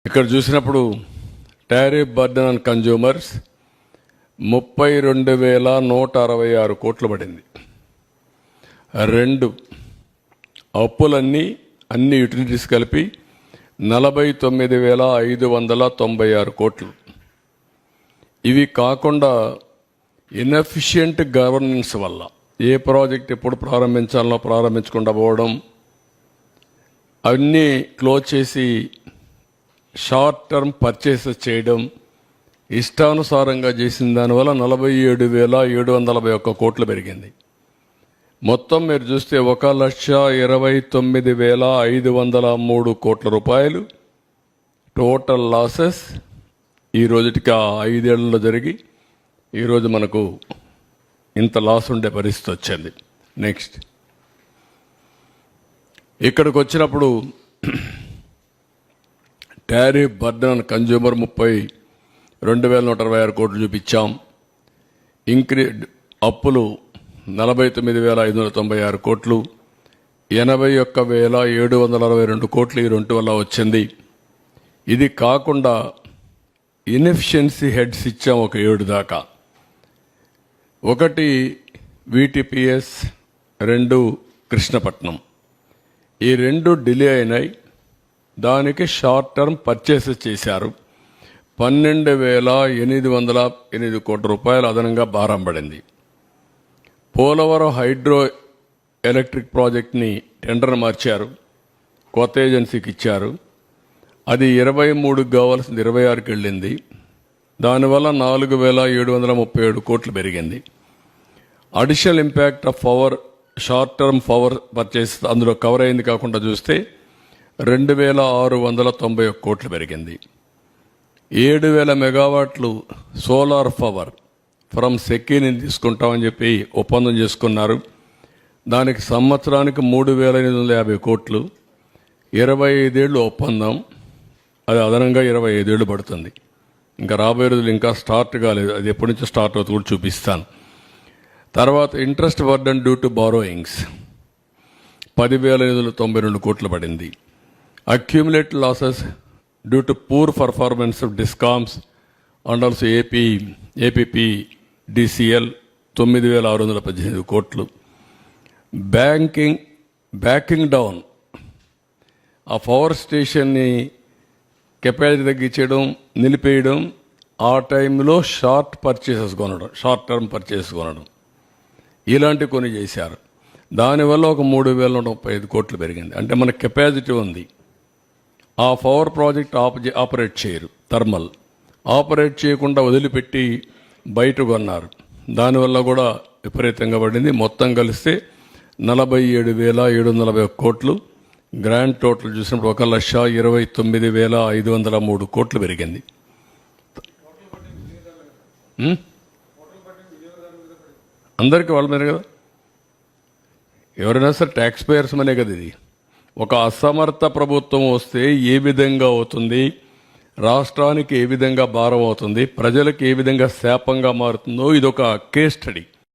ఇక్కడ చూసినప్పుడు tariff burden on consumers 32,166 కోట్లు పడింది. రెండు అప్పులన్నీ అన్ని యూటిలిటీస్ కలిపి 49,596 కోట్లు. ఇవి కాకుండా ఇన్ఎఫిషియంట్ గవర్నెన్స్ వల్ల ఏ ప్రాజెక్ట్ ఎప్పుడు ప్రారంభించాలో ప్రారంభించకుండా పోవడం, అన్నీ క్లోజ్ చేసి షార్ట్ టర్మ్ పర్చేసెస్ చేయడం, ఇష్టానుసారంగా చేసిన దానివల్ల 47,741 కోట్లు పెరిగింది. మొత్తం మీరు చూస్తే 1,29,503 కోట్ల రూపాయలు టోటల్ లాసెస్ ఈ రోజుటికి 5 ఏళ్లలో జరిగి ఈరోజు మనకు ఇంత లాస్ ఉండే పరిస్థితి వచ్చింది. నెక్స్ట్ ఇక్కడికి వచ్చినప్పుడు టారిఫ్ బర్డెన్ ఆన్ కన్జ్యూమర్ 32,126 కోట్లు చూపించాం. అప్పులు 49,596 కోట్లు, 81,762 కోట్లు ఈ రెండు వల్ల వచ్చింది. ఇది కాకుండా ఇన్ఎఫిషియన్సీ హెడ్స్ ఇచ్చాం ఒక 7 దాకా. ఒకటి VTPS, 2 కృష్ణపట్నం. ఈ రెండు డిలే అయినాయి. దానికి షార్ట్ టర్మ్ పర్చేసెస్ చేశారు. 12,808 కోట్ల రూపాయలు అదనంగా భారం పడింది. పోలవరం హైడ్రో ఎలక్ట్రిక్ ప్రాజెక్ట్ని టెండర్ మార్చారు, కొత్త ఏజెన్సీకి ఇచ్చారు. అది 23కి కావాల్సింది 26కి వెళ్ళింది. దానివల్ల 4,737 కోట్లు పెరిగింది. Additional impact of power short term power purchase అందులో కవర్ అయింది కాకుండా చూస్తే 2,691 కోట్లు పెరిగింది. 7,000 మెగావాట్లు సోలార్ పవర్ ఫ్రమ్ సెకీని తీసుకుంటామని చెప్పి ఒప్పందం చేసుకున్నారు. దానికి సంవత్సరానికి 3,850 కోట్లు, 25 ఏళ్ళు ఒప్పందం. అది అదనంగా 25 ఏళ్ళు పడుతుంది. ఇంకా రాబోయే రోజులు ఇంకా స్టార్ట్ కాలేదు, అది ఎప్పటి నుంచో స్టార్ట్ అవుతుంది కూడా చూపిస్తాను. తర్వాత interest burden due to borrowings 10,892 కోట్లు పడింది. Accumulated losses due to poor performance of discoms and also APPDCL 9,618 కోట్లు. బ్యాకింగ్ డౌన్ ఆ పవర్ స్టేషన్ని కెపాసిటీ తగ్గించడం, నిలిపేయడం, ఆ టైంలో షార్ట్ టర్మ్ పర్చేసెస్ కొనడం, ఇలాంటివి కొన్ని చేశారు. దానివల్ల ఒక 3,135 కోట్లు పెరిగింది. అంటే మన కెపాసిటీ ఉంది, ఆ పవర్ ప్రాజెక్ట్ ఆపరేట్ చేయరు, థర్మల్ ఆపరేట్ చేయకుండా వదిలిపెట్టి బయట కొన్నారు. దానివల్ల కూడా విపరీతంగా పడింది. మొత్తం కలిస్తే 47,741 కోట్లు. గ్రాండ్ టోటల్ చూసినప్పుడు 1,29,503 కోట్లు పెరిగింది. అందరికీ వాళ్ళ మీద కదా, ఎవరైనా సరే ట్యాక్స్ పేయర్స్ మనే కదా. ఇది ఒక అసమర్థ ప్రభుత్వం వస్తే ఏ విధంగా అవుతుంది, రాష్ట్రానికి ఏ విధంగా భారం అవుతుంది, ప్రజలకు ఏ విధంగా శాపంగా మారుతుందో ఇదొక కేస్ స్టడీ.